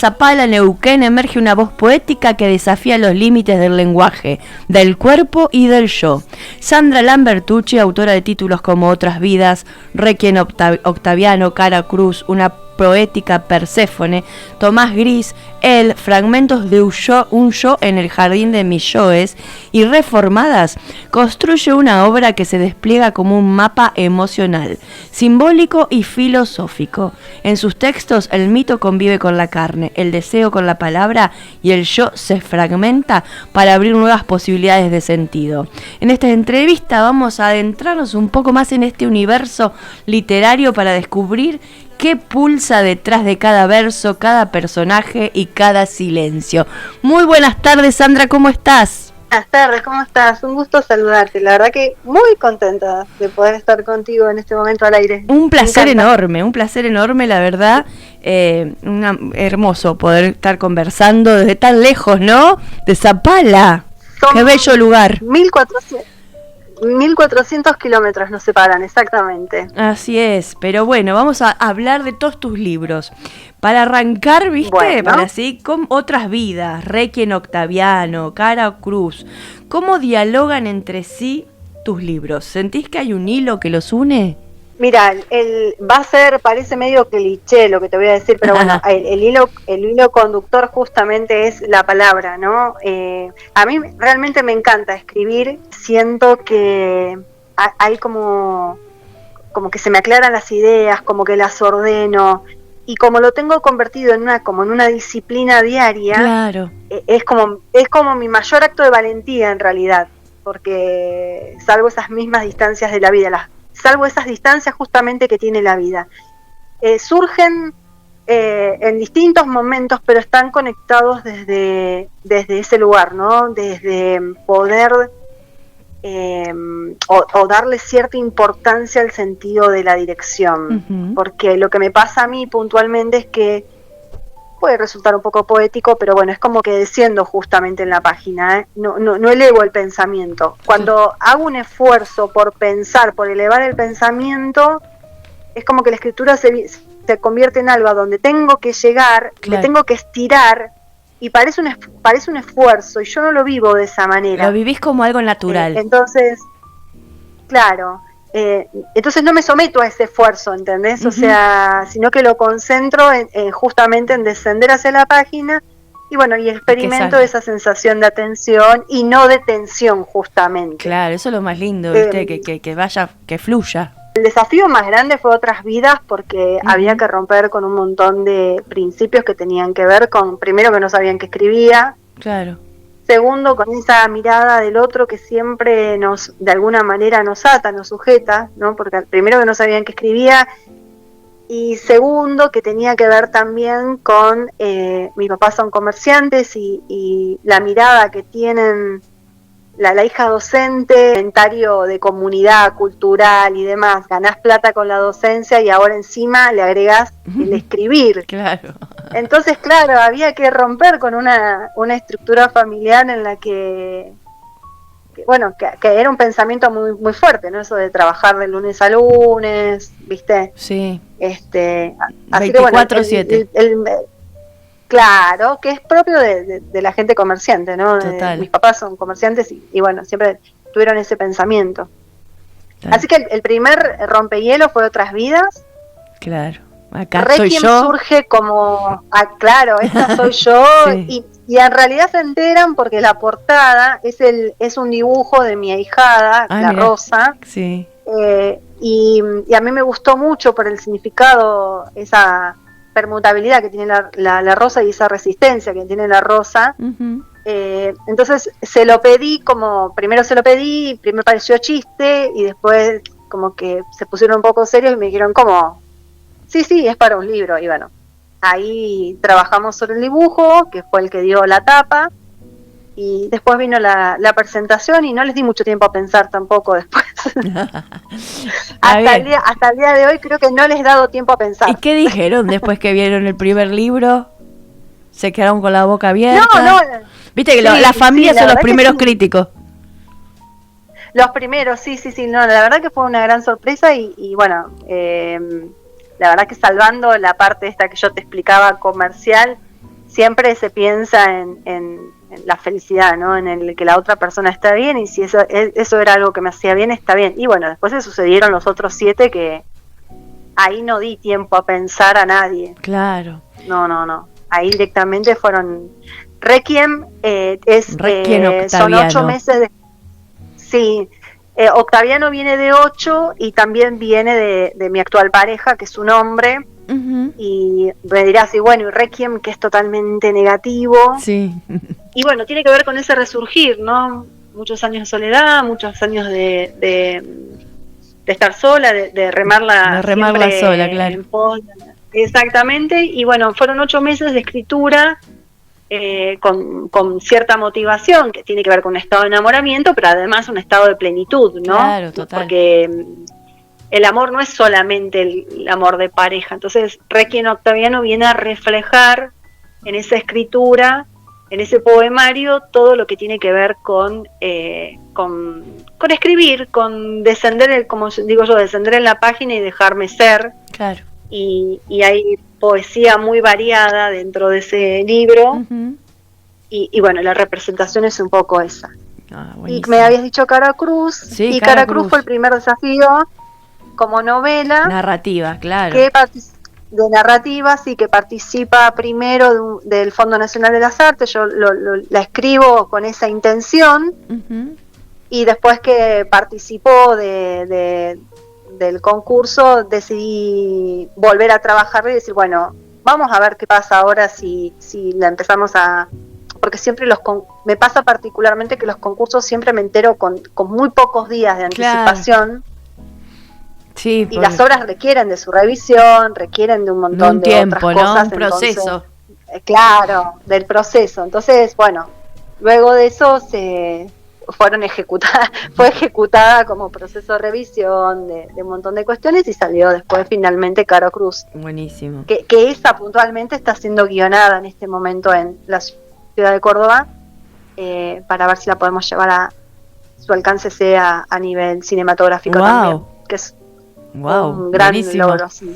Zapala, Neuquén, emerge una voz poética que desafía los límites del lenguaje, del cuerpo y del yo. Sandra Lambertucci, autora de títulos como Otras vidas, Requiem Octaviano, Cara Cruz, una poética Perséfone, Tomás Gris, El, fragmentos de un yo en el jardín de mis yoes, y Reformadas, construye una obra que se despliega como un mapa emocional, simbólico y filosófico. En sus textos el mito convive con la carne, el deseo con la palabra y el yo se fragmenta para abrir nuevas posibilidades de sentido. En esta entrevista vamos a adentrarnos un poco más en este universo literario para descubrir qué pulsa detrás de cada verso, cada personaje y cada silencio. Muy buenas tardes, Sandra, ¿cómo estás? Buenas tardes, ¿cómo estás? Un gusto saludarte. La verdad que muy contenta de poder estar contigo en este momento al aire. Un placer enorme, la verdad. Hermoso poder estar conversando desde tan lejos, ¿no? De Zapala. Qué bello lugar. 1400 kilómetros nos separan, exactamente. Así es, pero bueno, vamos a hablar de todos tus libros. Para arrancar, ¿viste? Bueno. Para así, con Otras vidas, Requiem Octaviano, Cara Cruz. ¿Cómo dialogan entre sí tus libros? ¿Sentís que hay un hilo que los une? Mira, va a ser, parece medio cliché lo que te voy a decir, pero bueno, el hilo conductor justamente es la palabra, ¿no? A mí realmente me encanta escribir, siento que hay como que se me aclaran las ideas, como que las ordeno, y como lo tengo convertido en una disciplina diaria, claro. Es como mi mayor acto de valentía en realidad, porque salvo esas mismas distancias de la vida, salvo esas distancias justamente que tiene la vida. Surgen en distintos momentos, pero están conectados desde ese lugar, ¿no? Desde poder o darle cierta importancia al sentido de la dirección. Uh-huh. Porque lo que me pasa a mí puntualmente es que puede resultar un poco poético, pero bueno, es como que desciendo justamente en la página, ¿eh? No elevo el pensamiento. Cuando hago un esfuerzo por pensar, por elevar el pensamiento, es como que la escritura se convierte en algo a donde tengo que llegar, claro. Me tengo que estirar, y parece un esfuerzo, y yo no lo vivo de esa manera. Lo vivís como algo natural. Entonces, claro. Entonces no me someto a ese esfuerzo, ¿entendés? Uh-huh. O sea, sino que lo concentro justamente en descender hacia la página y bueno, y experimento esa sensación de atención y no de tensión justamente. Claro, eso es lo más lindo, ¿viste? Que vaya, que fluya. El desafío más grande fue Otras vidas porque uh-huh. había que romper con un montón de principios que tenían que ver con, primero, que no sabían que escribía. Claro. Segundo, con esa mirada del otro que siempre de alguna manera nos ata, nos sujeta, ¿no? Porque primero que no sabían que escribía, y segundo que tenía que ver también con mis papás son comerciantes y la mirada que tienen la hija docente, comentario de comunidad cultural y demás, ganás plata con la docencia y ahora encima le agregás el escribir. Claro. Entonces, claro, había que romper con una estructura familiar en la que era un pensamiento muy muy fuerte, ¿no? Eso de trabajar de lunes a lunes, ¿viste? Sí. Así 24/7. Claro, que es propio de la gente comerciante, ¿no? Total. Mis papás son comerciantes y bueno, siempre tuvieron ese pensamiento. Claro. Así que el primer rompehielo fue Otras vidas. Claro. Acá Requiem soy yo. Surge como, claro, esta soy yo. Sí. Y en realidad se enteran porque la portada es un dibujo de mi ahijada, la mira. Rosa. Sí. Y a mí me gustó mucho por el significado, esa permutabilidad que tiene la rosa y esa resistencia que tiene la rosa. Uh-huh. Entonces primero pareció chiste y después como que se pusieron un poco serios y me dijeron como, sí, es para un libro. Y bueno, ahí trabajamos sobre el dibujo, que fue el que dio la tapa, y después vino la presentación y no les di mucho tiempo a pensar tampoco después. hasta el día de hoy creo que no les he dado tiempo a pensar. ¿Y qué dijeron después que vieron el primer libro? ¿Se quedaron con la boca abierta? No. Viste que las familias son los primeros críticos. Los primeros, sí, no, la verdad que fue una gran sorpresa y bueno, la verdad que salvando la parte esta que yo te explicaba comercial, siempre se piensa en la felicidad, ¿no? En el que la otra persona está bien, y si eso era algo que me hacía bien, está bien. Y bueno, después se sucedieron los otros 7 que ahí no di tiempo a pensar a nadie. Claro. No. Ahí directamente fueron... Requiem Requiem son 8 meses de... Sí, Octaviano viene de 8 y también viene de mi actual pareja, que es un hombre. Uh-huh. Y me dirás, y bueno, y Requiem, que es totalmente negativo. Sí. Y bueno, tiene que ver con ese resurgir, ¿no? Muchos años de soledad, muchos años de estar sola, de remarla. De remarla sola, claro. Exactamente, y bueno, fueron 8 meses de escritura con cierta motivación, que tiene que ver con un estado de enamoramiento, pero además un estado de plenitud, ¿no? Claro, total. Porque el amor no es solamente el amor de pareja. Entonces, Requiem Octaviano viene a reflejar en esa escritura, en ese poemario, todo lo que tiene que ver con escribir, con descender, como digo yo, descender en la página y dejarme ser. Claro. Y hay poesía muy variada dentro de ese libro. Uh-huh. Y bueno, la representación es un poco esa. Y me habías dicho Cara Cruz. Sí, y Cara Cruz fue el primer desafío como novela. Narrativa, claro. De narrativa, sí, que participa primero del Fondo Nacional de las Artes. Yo la escribo con esa intención. Uh-huh. Y después que participó del concurso, decidí volver a trabajar y decir, bueno, vamos a ver qué pasa ahora si la empezamos a... Porque siempre me pasa particularmente que los concursos siempre me entero con muy pocos días de anticipación. Claro. Sí, y las obras requieren de su revisión, requieren de un montón de tiempo, otras cosas. Un proceso. Claro, del proceso. Entonces, bueno, luego de eso fue ejecutada como proceso de revisión de un montón de cuestiones y salió después finalmente Cara Cruz. Buenísimo. Que esa puntualmente está siendo guionada en este momento en la ciudad de Córdoba, para ver si la podemos llevar a su alcance sea a nivel cinematográfico. Wow. También, que es un gran buenísimo. logro. Sí.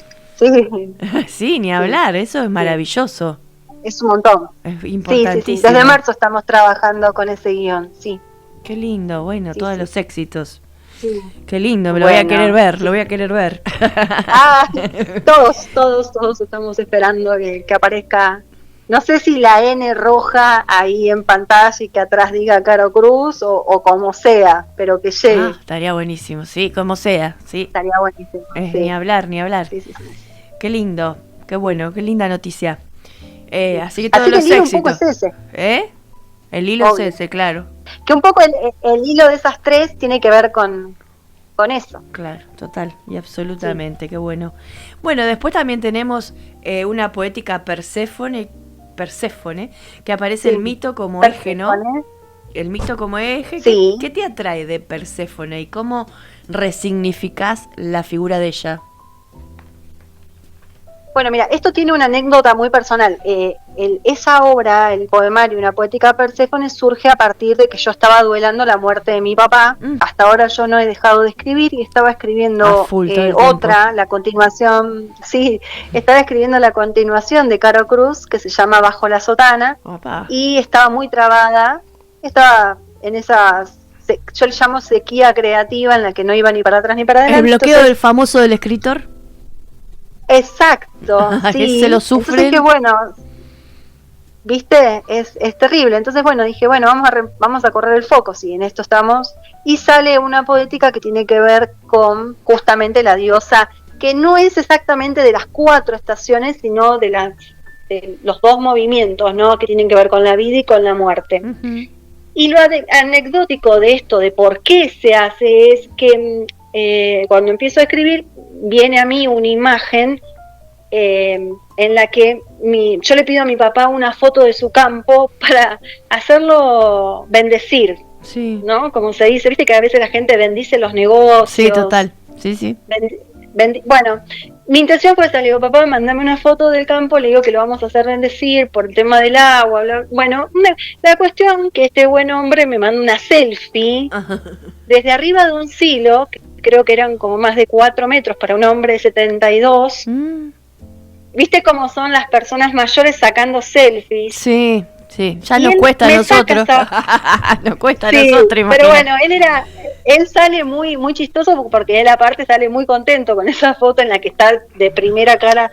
Sí, ni hablar, eso es maravilloso. Es un montón. Es importantísimo. Sí. Desde marzo estamos trabajando con ese guión, sí. Qué lindo, bueno, todos los éxitos. Sí. Qué lindo, lo voy a querer ver, lo voy a querer ver. Todos estamos esperando que aparezca. No sé si la N roja ahí en pantalla y que atrás diga Cara Cruz o como sea, pero que llegue. Estaría buenísimo, sí, como sea, sí. Estaría buenísimo. Sí. Ni hablar. Sí. Qué lindo, qué bueno, qué linda noticia. Así que todos los éxitos. Un poco es ese. El hilo es ese, claro. Que un poco el hilo de esas 3 tiene que ver con eso. Claro, total y absolutamente, qué bueno. Bueno, después también tenemos una poética Perséfone, que aparece el mito como eje, ¿no? El mito como eje. Sí. ¿Qué te atrae de Perséfone y cómo resignificás la figura de ella? Bueno, mira, esto tiene una anécdota muy personal. Esa obra, el poemario Una poética Perséfone, surge a partir de que yo estaba duelando la muerte de mi papá. Hasta ahora yo no he dejado de escribir y estaba escribiendo la continuación. Sí, estaba escribiendo la continuación de Cara Cruz, que se llama Bajo la sotana. Opa. Y estaba muy trabada. Estaba en esas... Yo le llamo sequía creativa, en la que no iba ni para atrás ni para adelante. ¿El bloqueo del famoso del escritor? Exacto, sí. Que se lo sufren. Entonces dije, bueno, ¿viste? Es terrible. Entonces, bueno, dije, bueno, vamos a correr el foco, sí, en esto estamos. Y sale una poética que tiene que ver con justamente la diosa, que no es exactamente de las 4 estaciones, sino de los 2 movimientos, ¿no? Que tienen que ver con la vida y con la muerte. Uh-huh. Y lo anecdótico de esto, de por qué se hace, es que cuando empiezo a escribir, viene a mí una imagen en la que yo le pido a mi papá una foto de su campo para hacerlo bendecir, sí, ¿no? Como se dice, viste que a veces la gente bendice los negocios. Sí, total, sí. Bueno, mi intención fue esa, le digo, papá, mandame una foto del campo, le digo que lo vamos a hacer bendecir por el tema del agua, bueno, la cuestión que este buen hombre me manda una selfie desde arriba de un silo, que creo que eran como más de 4 metros para un hombre de 72, ¿viste cómo son las personas mayores sacando selfies? Sí, sí, ya nos cuesta a nosotros. Nos cuesta a nosotros, imagínate. Pero bueno, él sale muy muy chistoso porque él aparte sale muy contento con esa foto en la que está de primera cara,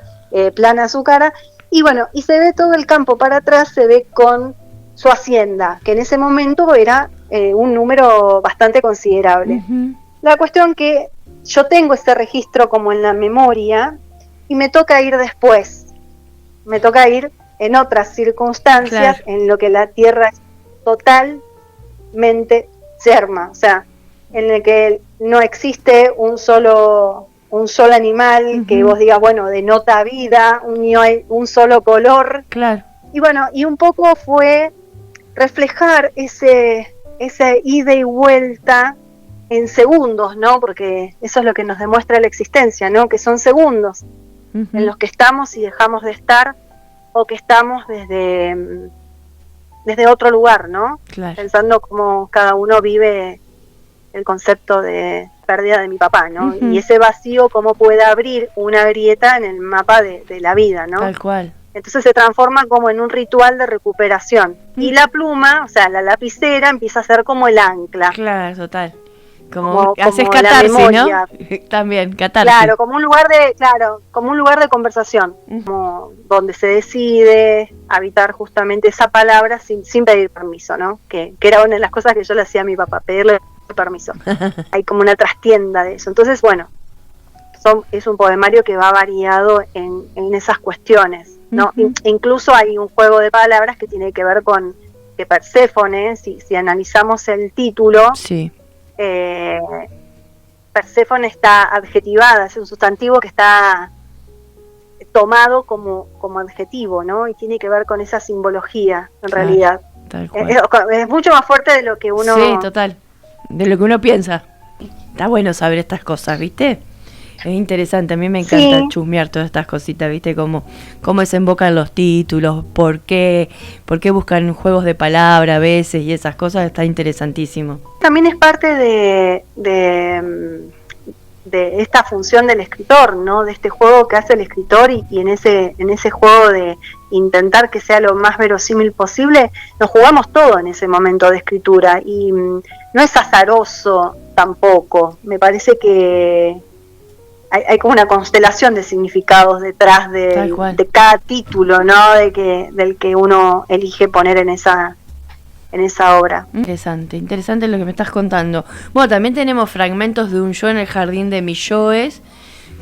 plana su cara, y bueno, y se ve todo el campo para atrás, se ve con su hacienda, que en ese momento era un número bastante considerable. Uh-huh. La cuestión que yo tengo ese registro como en la memoria y me toca ir después, me toca ir en otras circunstancias, claro, en lo que la tierra es totalmente yerma, o sea, en el que no existe un solo animal, uh-huh, que vos digas, bueno, denota vida, no hay un solo color. Claro. Y bueno, y un poco fue reflejar ese ida y vuelta en segundos, ¿no? Porque eso es lo que nos demuestra la existencia, ¿no? Que son segundos, uh-huh, en los que estamos y dejamos de estar, o que estamos desde otro lugar, ¿no? Claro. Pensando cómo cada uno vive el concepto de pérdida de mi papá, ¿no? Uh-huh. Y ese vacío, cómo puede abrir una grieta en el mapa de la vida, ¿no? Tal cual. Entonces se transforma como en un ritual de recuperación. Uh-huh. Y la pluma, o sea, la lapicera, empieza a ser como el ancla. Claro, total. Como haces catarsis, ¿no? También, catarsis. Claro, como un lugar de conversación, uh-huh, como donde se decide habitar justamente esa palabra sin pedir permiso, ¿no? Que era una de las cosas que yo le hacía a mi papá, pedirle permiso. Hay como una trastienda de eso. Entonces, bueno, es un poemario que va variado en esas cuestiones, ¿no? Uh-huh. Incluso hay un juego de palabras que tiene que ver con que Perséfone, si analizamos el título, sí, Perséfone está adjetivada, es un sustantivo que está tomado como adjetivo, ¿no? Y tiene que ver con esa simbología, en claro, realidad. Tal cual. Es mucho más fuerte de lo que uno... Sí, total, de lo que uno piensa. Está bueno saber estas cosas, ¿viste? Es interesante, a mí me encanta, sí, chusmear todas estas cositas, ¿viste? Cómo desembocan los títulos, por qué buscan juegos de palabra a veces y esas cosas, está interesantísimo. También es parte de esta función del escritor, ¿no? De este juego que hace el escritor y en ese juego de intentar que sea lo más verosímil posible, nos jugamos todo en ese momento de escritura y no es azaroso tampoco, me parece que hay como una constelación de significados detrás de cada título, ¿no? Del que uno elige poner en esa obra. Interesante lo que me estás contando. Bueno, también tenemos fragmentos de un yo en el jardín de mis yoes,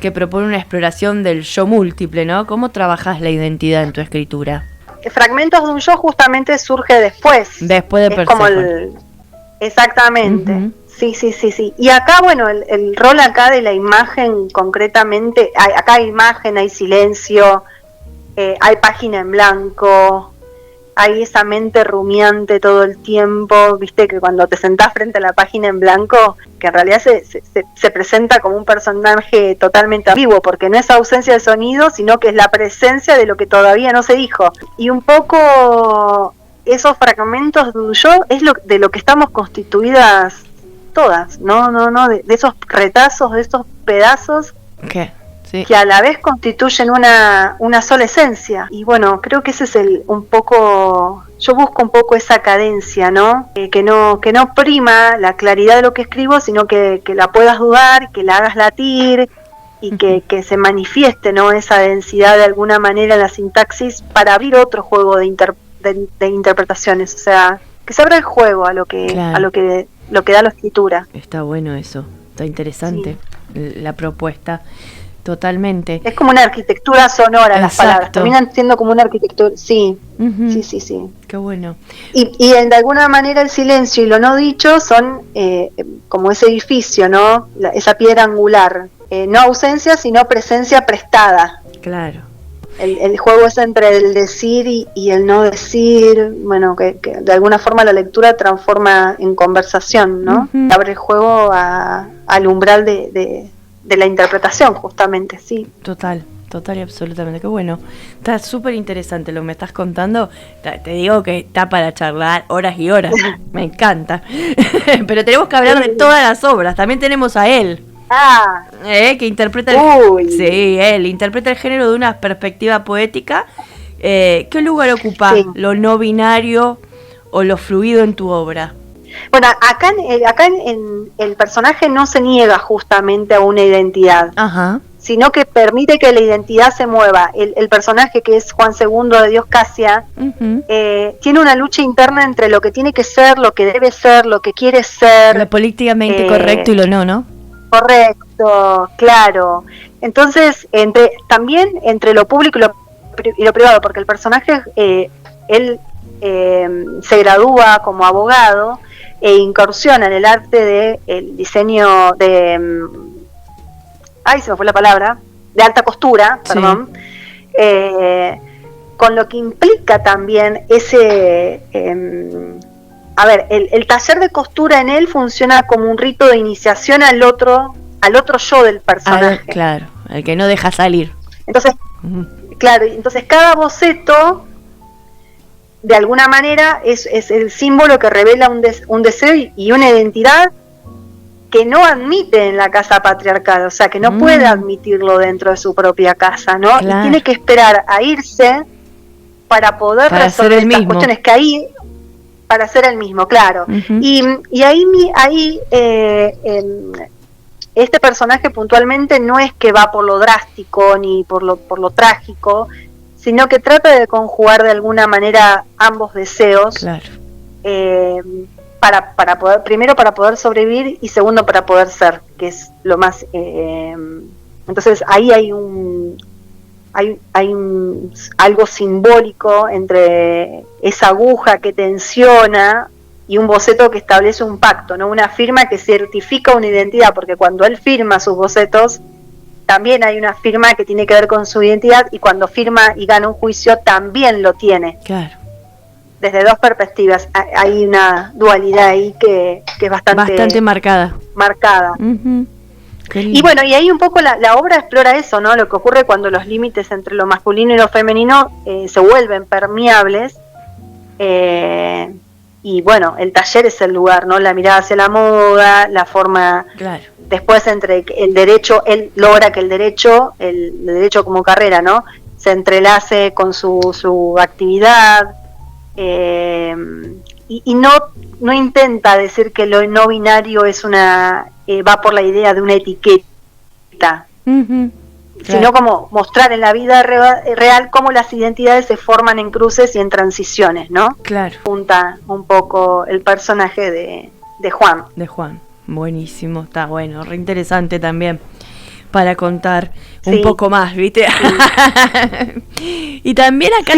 que propone una exploración del yo múltiple, ¿no? ¿Cómo trabajás la identidad en tu escritura? Fragmentos de un yo justamente surge después. Después de Perséfone. Exactamente. Uh-huh. Sí. Y acá, bueno, el rol acá de la imagen concretamente, acá hay imagen, hay silencio, hay página en blanco, hay esa mente rumiante todo el tiempo, viste que cuando te sentás frente a la página en blanco, que en realidad se presenta como un personaje totalmente vivo, porque no es ausencia de sonido, sino que es la presencia de lo que todavía no se dijo. Y un poco esos fragmentos de un yo es de lo que estamos constituidas todas, de esos retazos, de esos pedazos, ¿qué? Sí, que a la vez constituyen una sola esencia. Y bueno, creo que ese es un poco, yo busco un poco esa cadencia, ¿no? Que no prima la claridad de lo que escribo, sino que la puedas dudar, que la hagas latir y que se manifieste, ¿no? Esa densidad de alguna manera en la sintaxis para abrir otro juego de interpretaciones, o sea, que se abra el juego a lo que da la escritura. Está bueno eso, está interesante, sí, la propuesta, totalmente. Es como una arquitectura sonora. Exacto. Las palabras, terminan siendo como una arquitectura, sí, uh-huh, sí. Qué bueno. Y de alguna manera el silencio y lo no dicho son como ese edificio, ¿no? Esa piedra angular, no ausencia, sino presencia prestada. Claro. El juego es entre el decir y el no decir, bueno, que de alguna forma la lectura transforma en conversación, ¿no? Uh-huh. Abre el juego al umbral de la interpretación, justamente, sí. Total y absolutamente, qué bueno. Está súper interesante lo que me estás contando. Te digo que está para charlar horas y horas, me encanta. Pero tenemos que hablar de todas las obras, también tenemos a él. Que interpreta él interpreta el género de una perspectiva poética. ¿Qué lugar ocupa lo no binario o lo fluido en tu obra? Bueno, acá en el personaje no se niega justamente a una identidad, sino que permite que la identidad se mueva. El personaje, que es Juan II de Dios Casia, tiene una lucha interna entre lo que tiene que ser, lo que debe ser, lo que quiere ser. Lo políticamente correcto y lo no. Correcto, claro. Entonces, también entre lo público y lo privado, porque el personaje, él se gradúa como abogado e incursiona en el arte del diseño de... se me fue la palabra, de alta costura, perdón, con lo que implica también ese... el taller de costura en él funciona como un rito de iniciación al otro yo del personaje. Claro, el que no deja salir. Entonces, entonces cada boceto, de alguna manera, es el símbolo que revela un deseo y una identidad que no admite en la casa patriarcal, o sea, que no puede admitirlo dentro de su propia casa, ¿no? Claro. Y tiene que esperar a irse para poder resolver estas cuestiones que ahí, para ser el mismo, claro. Y ahí este personaje puntualmente no es que va por lo drástico ni por lo trágico, sino que trata de conjugar de alguna manera ambos deseos. Claro. Para poder, primero para poder sobrevivir y segundo para poder ser, que es lo más entonces ahí hay algo simbólico entre esa aguja que tensiona y un boceto que establece un pacto, ¿no? Una firma que certifica una identidad, porque cuando él firma sus bocetos también hay una firma que tiene que ver con su identidad, y cuando firma y gana un juicio también lo tiene. Claro. Desde dos perspectivas hay una dualidad ahí que es bastante marcada. Y bueno, y ahí un poco la obra explora eso, ¿no? Lo que ocurre cuando los límites entre lo masculino y lo femenino se vuelven permeables. Y bueno, el taller es el lugar, ¿no? La mirada hacia la moda, la forma... Claro. Después entre el derecho, él logra que el derecho como carrera, ¿no? Se entrelace con su actividad. Y no intenta decir que lo no binario es va por la idea de una etiqueta, sino como mostrar en la vida real cómo las identidades se forman en cruces y en transiciones, ¿no? Claro. Punta un poco el personaje de Juan. Buenísimo, está bueno, re interesante también para contar un poco más, ¿viste? Sí. Y también acá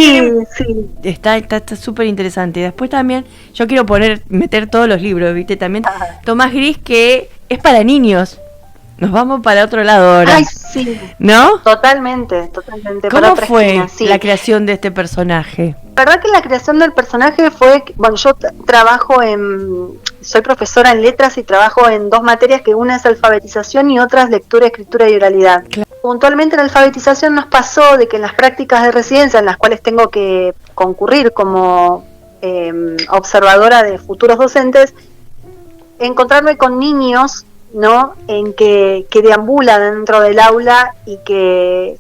está súper interesante. Después también yo quiero meter todos los libros, ¿viste? También Tomás Gris, que es para niños. Nos vamos para otro lado ahora. Ay, sí. ¿No? Totalmente. ¿Cómo fue la creación de este personaje? La verdad que la creación del personaje fue... Bueno, yo soy profesora en letras y trabajo en dos materias, que una es alfabetización y otra es lectura, escritura y oralidad. Claro. Puntualmente en alfabetización nos pasó de que en las prácticas de residencia, en las cuales tengo que concurrir como observadora de futuros docentes, encontrarme con niños, ¿no? En que deambulan dentro del aula y que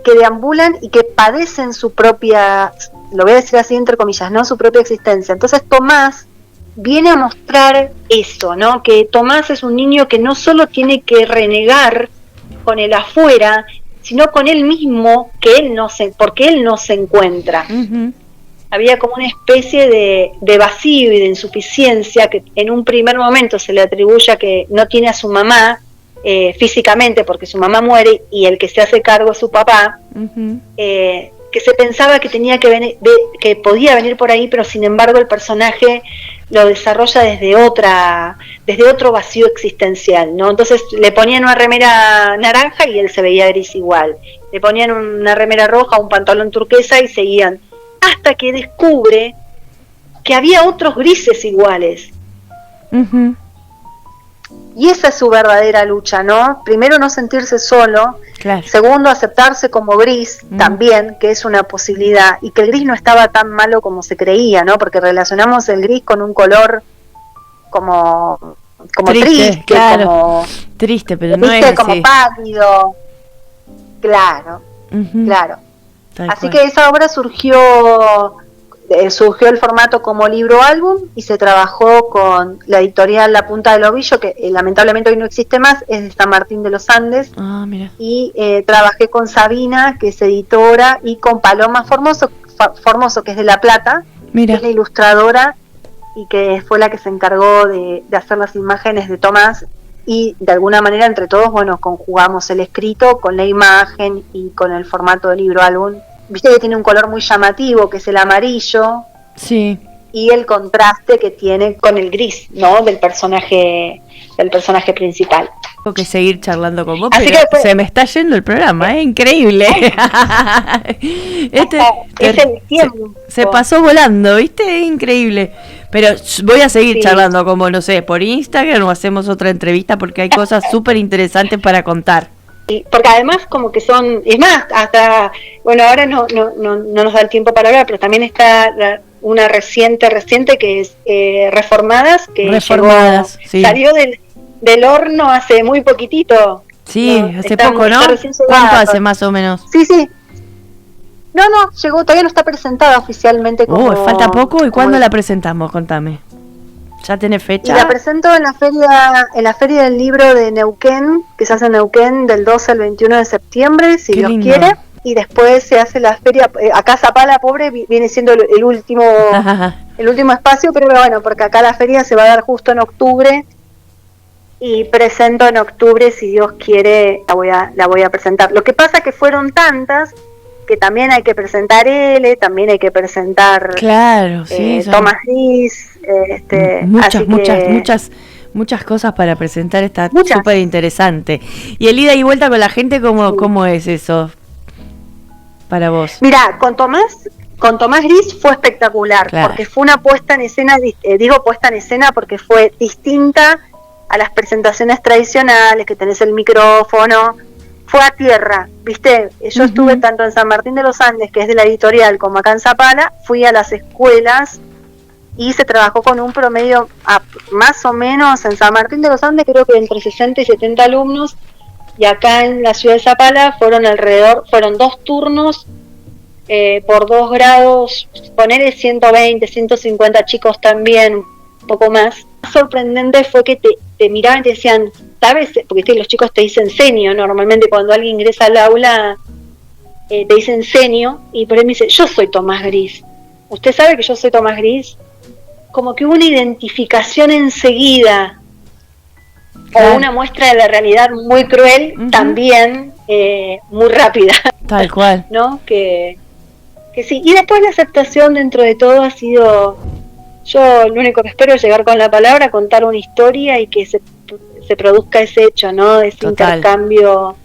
deambulan y que padecen su propia, lo voy a decir así entre comillas, ¿no? Su propia existencia. Entonces Tomás viene a mostrar eso, ¿no? Que Tomás es un niño que no solo tiene que renegar con el afuera, sino con él mismo, porque él no se encuentra. Había como una especie de vacío y de insuficiencia que en un primer momento se le atribuye a que no tiene a su mamá físicamente, porque su mamá muere y el que se hace cargo es su papá, que se pensaba que tenía que venir, que podía venir por ahí, pero sin embargo el personaje lo desarrolla desde otro vacío existencial, ¿no? Entonces le ponían una remera naranja y él se veía gris igual, le ponían una remera roja, un pantalón turquesa y seguían, hasta que descubre que había otros grises iguales. Y esa es su verdadera lucha, ¿no? Primero, no sentirse solo. Claro. Segundo, aceptarse como gris también, que es una posibilidad. Y que el gris no estaba tan malo como se creía, ¿no? Porque relacionamos el gris con un color como triste, claro. como triste, pero no triste, es como así. pálido. Claro, claro. Tal Así cual. que esa obra surgió el formato como libro álbum y se trabajó con la editorial La Punta del Ovillo, que lamentablemente hoy no existe más, es de San Martín de los Andes. Mira. Y trabajé con Sabina, que es editora, y con Paloma Formoso, que es de La Plata, Mira. que es la ilustradora y que fue la que se encargó de hacer las imágenes de Tomás. Y de alguna manera entre todos, bueno, conjugamos el escrito con la imagen y con el formato de libro álbum. Viste que tiene un color muy llamativo, que es el amarillo. Sí. Y el contraste que tiene con el gris, ¿no? Del personaje principal. Tengo que seguir charlando con vos, así pero que se me está yendo el programa, increíble. Es el tiempo. Se pasó volando, ¿viste? Increíble. Pero voy a seguir charlando, como no sé, por Instagram o hacemos otra entrevista porque hay cosas súper interesantes para contar. Porque además como que son, es más, hasta, bueno, ahora no nos da el tiempo para hablar, pero también está una reciente que es Reformadas, que salió del horno hace muy poquitito. Sí, ¿no? Hace poco, ¿no? ¿Cuánto hace más o menos? Sí. No, llegó, todavía no está presentada oficialmente. Falta poco. ¿Y cuándo la presentamos? Contame. ¿Ya tenés fecha? Y la presento en la feria del libro de Neuquén, que se hace en Neuquén del 12 al 21 de septiembre, si Dios quiere. Y después se hace la feria, acá Zapala, pobre, viene siendo el último espacio, pero bueno, porque acá la feria se va a dar justo en octubre. Y presento en octubre, si Dios quiere, la voy a presentar. Lo que pasa que fueron tantas que también hay que presentar también hay que presentar Tomás Gris, muchas cosas para presentar, está súper interesante. Y el ida y vuelta con la gente, ¿cómo es eso para vos? Mira, con Tomás Gris fue espectacular, porque fue una puesta en escena, puesta en escena porque fue distinta a las presentaciones tradicionales, que tenés el micrófono. Fue a tierra, ¿viste? Yo estuve tanto en San Martín de los Andes, que es de la editorial, como acá en Zapala, fui a las escuelas y se trabajó con un promedio más o menos en San Martín de los Andes, creo que entre 60 y 70 alumnos, y acá en la ciudad de Zapala fueron 2 turnos por 2 grados, ponerle 120, 150 chicos también, un poco más. Lo sorprendente fue que te miraban y te decían, ¿sabes? Porque los chicos te dicen senio, normalmente cuando alguien ingresa al aula te dicen senio, y por ahí me dice, yo soy Tomás Gris. ¿Usted sabe que yo soy Tomás Gris? Como que hubo una identificación enseguida, o una muestra de la realidad muy cruel, también muy rápida. Tal cual. ¿No? Que sí. Y después la aceptación dentro de todo ha sido... Yo lo único que espero es llegar con la palabra, contar una historia y que se produzca ese hecho, ¿no? Ese intercambio.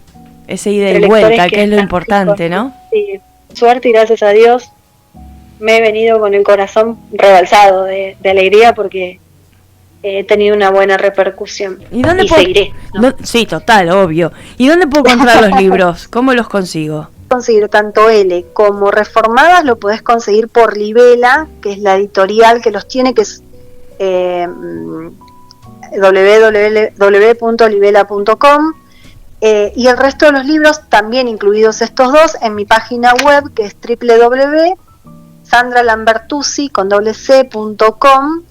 Ese ida y vuelta, que es lo importante, ¿no? Sí, suerte y gracias a Dios me he venido con el corazón rebalsado de alegría porque he tenido una buena repercusión. ¿Y dónde seguiré, ¿no? Sí, total, obvio. ¿Y dónde puedo comprar los libros? ¿Cómo los consigo? Conseguir tanto L como Reformadas lo podés conseguir por Libela, que es la editorial que los tiene, que es www.libela.com, y el resto de los libros, también incluidos estos 2, en mi página web, que es www.sandralambertucci.com.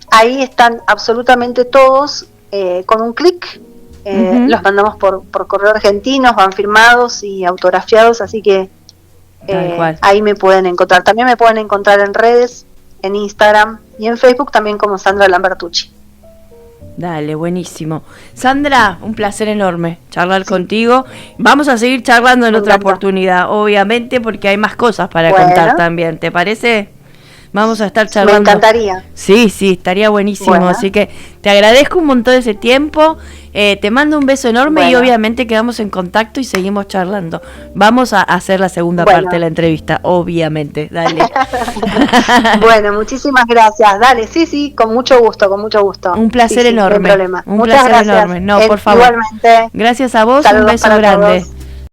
Ahí están absolutamente todos, con un clic. Los mandamos por correo argentino, van firmados y autografiados, así que ahí me pueden encontrar. También me pueden encontrar en redes, en Instagram y en Facebook también como Sandra Lambertucci. Dale, buenísimo. Sandra, un placer enorme charlar contigo. Vamos a seguir charlando en otra oportunidad, obviamente, porque hay más cosas para contar también. ¿Te parece? Vamos a estar charlando. Me encantaría. Sí, estaría buenísimo. Así que te agradezco un montón ese tiempo. Te mando un beso enorme y obviamente quedamos en contacto y seguimos charlando. Vamos a hacer la segunda parte de la entrevista, obviamente. Dale. Bueno, muchísimas gracias. Dale, sí, con mucho gusto, Un placer enorme. No hay problema. Muchas gracias. Enorme. No, por favor. Igualmente. Gracias a vos, Saludos, un beso grande. Todos.